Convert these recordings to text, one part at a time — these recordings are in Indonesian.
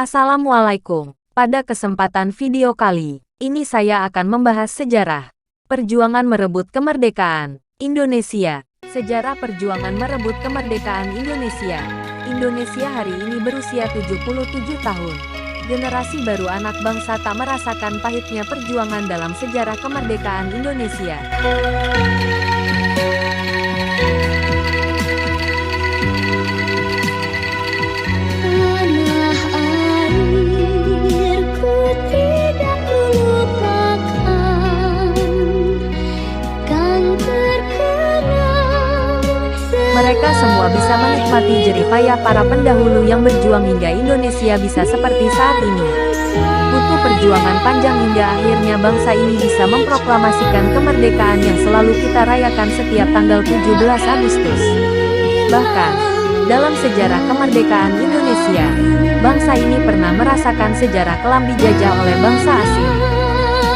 Assalamualaikum. Pada kesempatan video kali ini saya akan membahas sejarah perjuangan merebut kemerdekaan Indonesia. Sejarah perjuangan merebut kemerdekaan Indonesia. Indonesia hari ini berusia 77 tahun. Generasi baru anak bangsa tak merasakan pahitnya perjuangan dalam sejarah kemerdekaan Indonesia. Mereka semua bisa menikmati jerih payah para pendahulu yang berjuang hingga Indonesia bisa seperti saat ini. Butuh perjuangan panjang hingga akhirnya bangsa ini bisa memproklamasikan kemerdekaan yang selalu kita rayakan setiap tanggal 17 Agustus. Bahkan, dalam sejarah kemerdekaan Indonesia, bangsa ini pernah merasakan sejarah kelam dijajah oleh bangsa asing.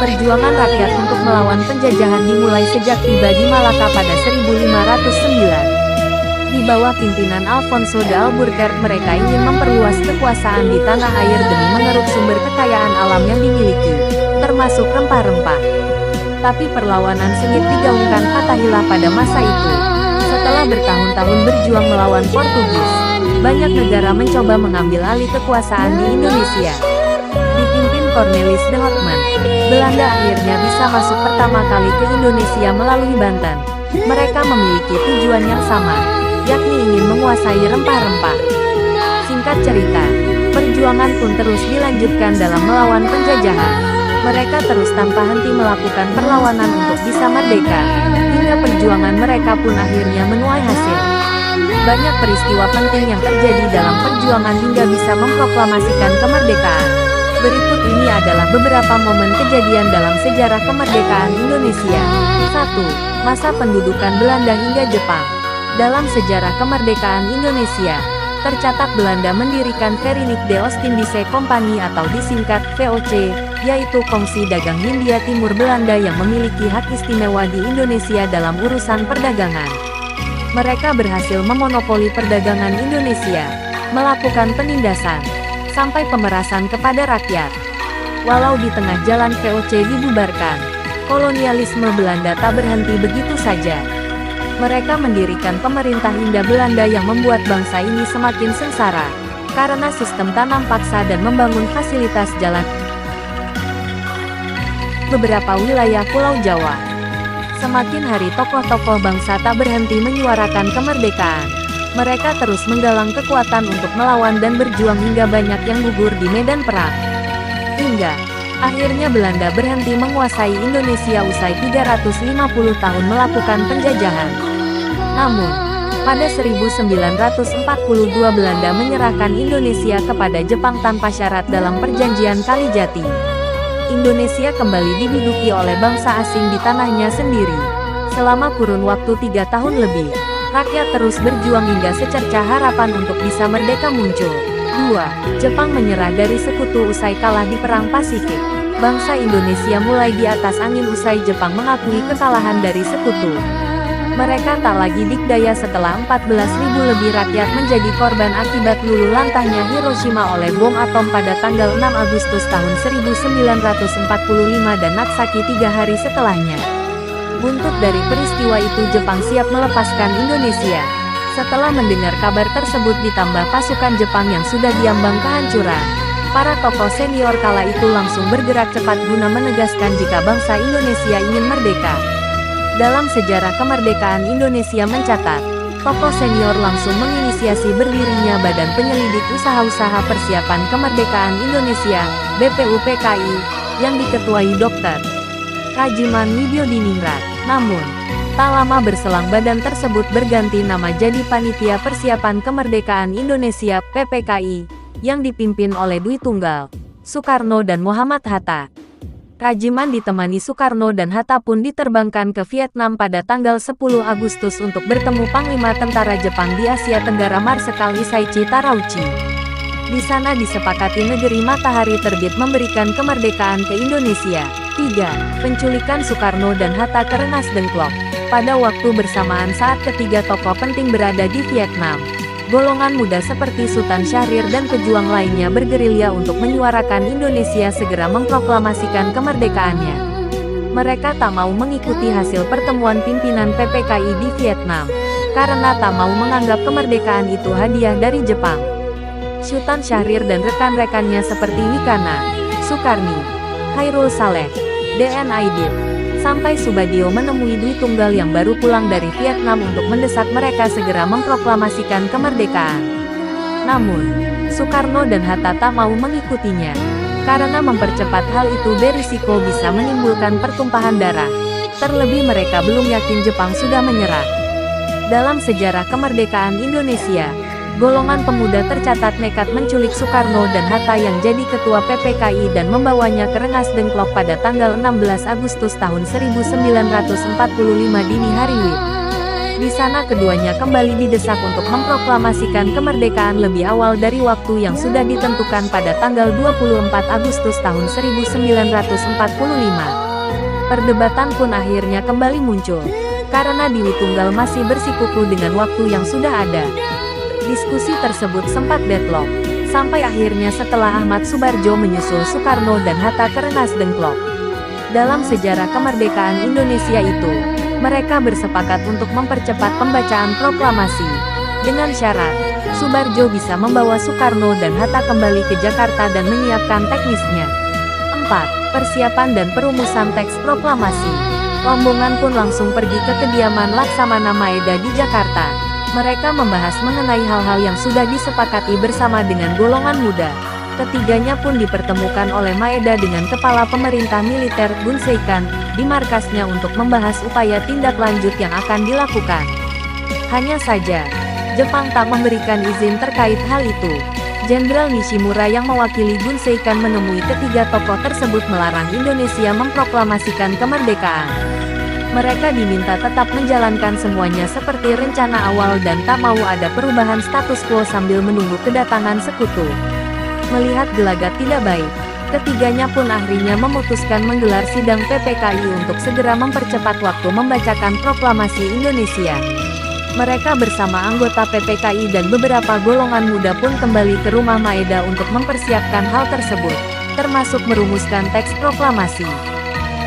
Perjuangan rakyat untuk melawan penjajahan dimulai sejak tiba di Malaka pada 1509. Di bawah pimpinan Alfonso de Albuquerque, mereka ingin memperluas kekuasaan di tanah air demi mengeruk sumber kekayaan alam yang dimiliki, termasuk rempah-rempah. Tapi perlawanan sengit digaungkan Fatahillah pada masa itu. Setelah bertahun-tahun berjuang melawan Portugis, banyak negara mencoba mengambil alih kekuasaan di Indonesia. Dipimpin Cornelis de Houtman, Belanda akhirnya bisa masuk pertama kali ke Indonesia melalui Banten. Mereka memiliki tujuan yang sama, yakni ingin menguasai rempah-rempah. Singkat cerita, perjuangan pun terus dilanjutkan dalam melawan penjajahan. Mereka terus tanpa henti melakukan perlawanan untuk bisa merdeka, hingga perjuangan mereka pun akhirnya menuai hasil. Banyak peristiwa penting yang terjadi dalam perjuangan hingga bisa memproklamasikan kemerdekaan. Berikut ini adalah beberapa momen kejadian dalam sejarah kemerdekaan Indonesia. 1. Masa pendudukan Belanda hingga Jepang. Dalam sejarah kemerdekaan Indonesia, tercatat Belanda mendirikan Verenigde de Oost-Indische Compagnie atau disingkat VOC, yaitu Kongsi Dagang Hindia Timur Belanda yang memiliki hak istimewa di Indonesia dalam urusan perdagangan. Mereka berhasil memonopoli perdagangan Indonesia, melakukan penindasan, sampai pemerasan kepada rakyat. Walau di tengah jalan VOC dibubarkan, kolonialisme Belanda tak berhenti begitu saja. Mereka mendirikan pemerintah Hindia Belanda yang membuat bangsa ini semakin sengsara, karena sistem tanam paksa dan membangun fasilitas jalan beberapa wilayah Pulau Jawa. Semakin hari tokoh-tokoh bangsa tak berhenti menyuarakan kemerdekaan. Mereka terus menggalang kekuatan untuk melawan dan berjuang hingga banyak yang gugur di medan perang. Hingga akhirnya Belanda berhenti menguasai Indonesia usai 350 tahun melakukan penjajahan. Namun, pada 1942 Belanda menyerahkan Indonesia kepada Jepang tanpa syarat dalam perjanjian Kalijati. Indonesia kembali diduduki oleh bangsa asing di tanahnya sendiri. Selama kurun waktu 3 tahun lebih, rakyat terus berjuang hingga secercah harapan untuk bisa merdeka muncul. 2. Jepang menyerah dari sekutu usai kalah di Perang Pasifik. Bangsa Indonesia mulai di atas angin usai Jepang mengakui kekalahan dari sekutu. Mereka tak lagi dikdaya setelah 14.000 lebih rakyat menjadi korban akibat luluh lantahnya Hiroshima oleh bom atom pada tanggal 6 Agustus tahun 1945 dan Nagasaki 3 hari setelahnya. Buntut dari peristiwa itu Jepang siap melepaskan Indonesia. Setelah mendengar kabar tersebut ditambah pasukan Jepang yang sudah diambang kehancuran, para tokoh senior kala itu langsung bergerak cepat guna menegaskan jika bangsa Indonesia ingin merdeka. Dalam sejarah kemerdekaan Indonesia mencatat, tokoh senior langsung menginisiasi berdirinya Badan Penyelidik Usaha-Usaha Persiapan Kemerdekaan Indonesia, BPUPKI, yang diketuai Dr. Rajiman Widyodiningrat. Namun, tak lama berselang badan tersebut berganti nama jadi Panitia Persiapan Kemerdekaan Indonesia (PPKI) yang dipimpin oleh Dwi Tunggal, Soekarno dan Muhammad Hatta. Rajiman ditemani Soekarno dan Hatta pun diterbangkan ke Vietnam pada tanggal 10 Agustus untuk bertemu Panglima Tentara Jepang di Asia Tenggara Marsekal Isaichi Tarauchi. Di sana disepakati negeri matahari terbit memberikan kemerdekaan ke Indonesia. 3. Penculikan Soekarno dan Hatta ke Rengas Dengklok. Pada waktu bersamaan saat ketiga tokoh penting berada di Vietnam, golongan muda seperti Sultan Syahrir dan pejuang lainnya bergerilya untuk menyuarakan Indonesia segera memproklamasikan kemerdekaannya. Mereka tak mau mengikuti hasil pertemuan pimpinan PPKI di Vietnam, karena tak mau menganggap kemerdekaan itu hadiah dari Jepang. Sultan Syahrir dan rekan-rekannya seperti Wikana, Sukarni, Khairul Saleh, D.N. Aidit, sampai Subadio menemui Dwi Tunggal yang baru pulang dari Vietnam untuk mendesak mereka segera memproklamasikan kemerdekaan. Namun, Soekarno dan Hatta tak mau mengikutinya, karena mempercepat hal itu berisiko bisa menimbulkan pertumpahan darah. Terlebih mereka belum yakin Jepang sudah menyerah. Dalam sejarah kemerdekaan Indonesia, golongan pemuda tercatat nekat menculik Soekarno dan Hatta yang jadi ketua PPKI dan membawanya ke Rengas Dengklok pada tanggal 16 Agustus tahun 1945 dini hari WIB. Di sana keduanya kembali didesak untuk memproklamasikan kemerdekaan lebih awal dari waktu yang sudah ditentukan pada tanggal 24 Agustus tahun 1945. Perdebatan pun akhirnya kembali muncul, karena Dwi Tunggal masih bersikukuh dengan waktu yang sudah ada. Diskusi tersebut sempat deadlock, sampai akhirnya setelah Ahmad Subarjo menyusul Soekarno dan Hatta ke Rengas Dengklok. Dalam sejarah kemerdekaan Indonesia itu, mereka bersepakat untuk mempercepat pembacaan proklamasi, dengan syarat, Subarjo bisa membawa Soekarno dan Hatta kembali ke Jakarta dan menyiapkan teknisnya. 4. Persiapan dan perumusan teks proklamasi. Rombongan pun langsung pergi ke kediaman Laksamana Maeda di Jakarta. Mereka membahas mengenai hal-hal yang sudah disepakati bersama dengan golongan muda. Ketiganya pun dipertemukan oleh Maeda dengan Kepala Pemerintah Militer Gun Seikan di markasnya untuk membahas upaya tindak lanjut yang akan dilakukan. Hanya saja, Jepang tak memberikan izin terkait hal itu. Jenderal Nishimura yang mewakili Gun Seikan menemui ketiga tokoh tersebut melarang Indonesia memproklamasikan kemerdekaan. Mereka diminta tetap menjalankan semuanya seperti rencana awal dan tak mau ada perubahan status quo sambil menunggu kedatangan sekutu. Melihat gelagat tidak baik, ketiganya pun akhirnya memutuskan menggelar sidang PPKI untuk segera mempercepat waktu membacakan proklamasi Indonesia. Mereka bersama anggota PPKI dan beberapa golongan muda pun kembali ke rumah Maeda untuk mempersiapkan hal tersebut, termasuk merumuskan teks proklamasi.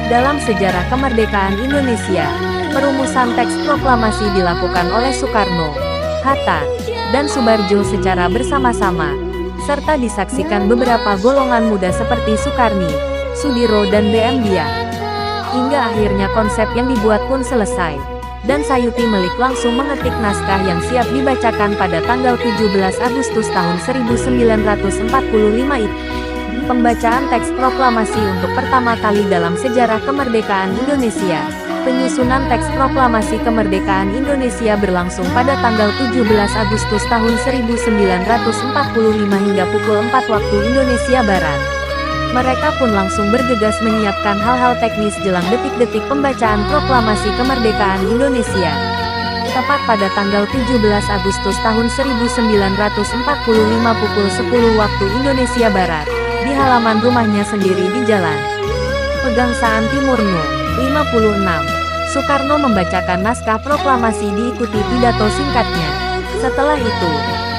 Dalam sejarah kemerdekaan Indonesia, perumusan teks proklamasi dilakukan oleh Soekarno, Hatta, dan Subarjo secara bersama-sama, serta disaksikan beberapa golongan muda seperti Sukarni, Sudiro dan B.M. Dia. Hingga akhirnya konsep yang dibuat pun selesai, dan Sayuti Melik langsung mengetik naskah yang siap dibacakan pada tanggal 17 Agustus tahun 1945 itu. Pembacaan teks proklamasi untuk pertama kali dalam sejarah kemerdekaan Indonesia. Penyusunan teks proklamasi kemerdekaan Indonesia berlangsung pada tanggal 17 Agustus tahun 1945 hingga pukul 4 waktu Indonesia Barat. Mereka pun langsung bergegas menyiapkan hal-hal teknis jelang detik-detik pembacaan proklamasi kemerdekaan Indonesia. Tepat pada tanggal 17 Agustus tahun 1945 pukul 10 waktu Indonesia Barat, di halaman rumahnya sendiri di Jalan Pegangsaan Timur No. 56, Soekarno membacakan naskah proklamasi diikuti pidato singkatnya. Setelah itu,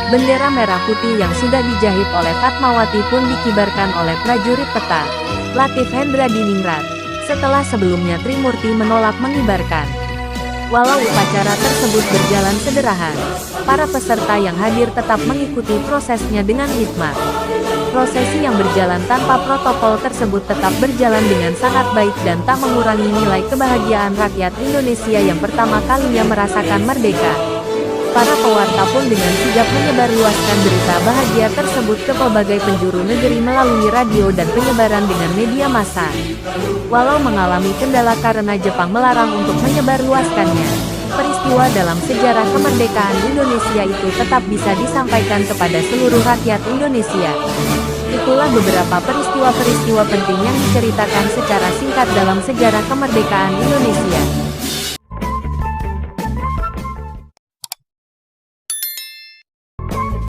bendera merah putih yang sudah dijahit oleh Fatmawati pun dikibarkan oleh prajurit peta, Latif Hendra Diningrat, setelah sebelumnya Trimurti menolak mengibarkan. Walau upacara tersebut berjalan sederhana, para peserta yang hadir tetap mengikuti prosesnya dengan hikmat. Prosesi yang berjalan tanpa protokol tersebut tetap berjalan dengan sangat baik dan tak mengurangi nilai kebahagiaan rakyat Indonesia yang pertama kalinya merasakan merdeka. Para pewarta pun dengan sigap menyebarluaskan berita bahagia tersebut ke berbagai penjuru negeri melalui radio dan penyebaran dengan media massa. Walau mengalami kendala karena Jepang melarang untuk menyebarluaskannya, peristiwa dalam sejarah kemerdekaan Indonesia itu tetap bisa disampaikan kepada seluruh rakyat Indonesia. Itulah beberapa peristiwa-peristiwa penting yang diceritakan secara singkat dalam sejarah kemerdekaan Indonesia.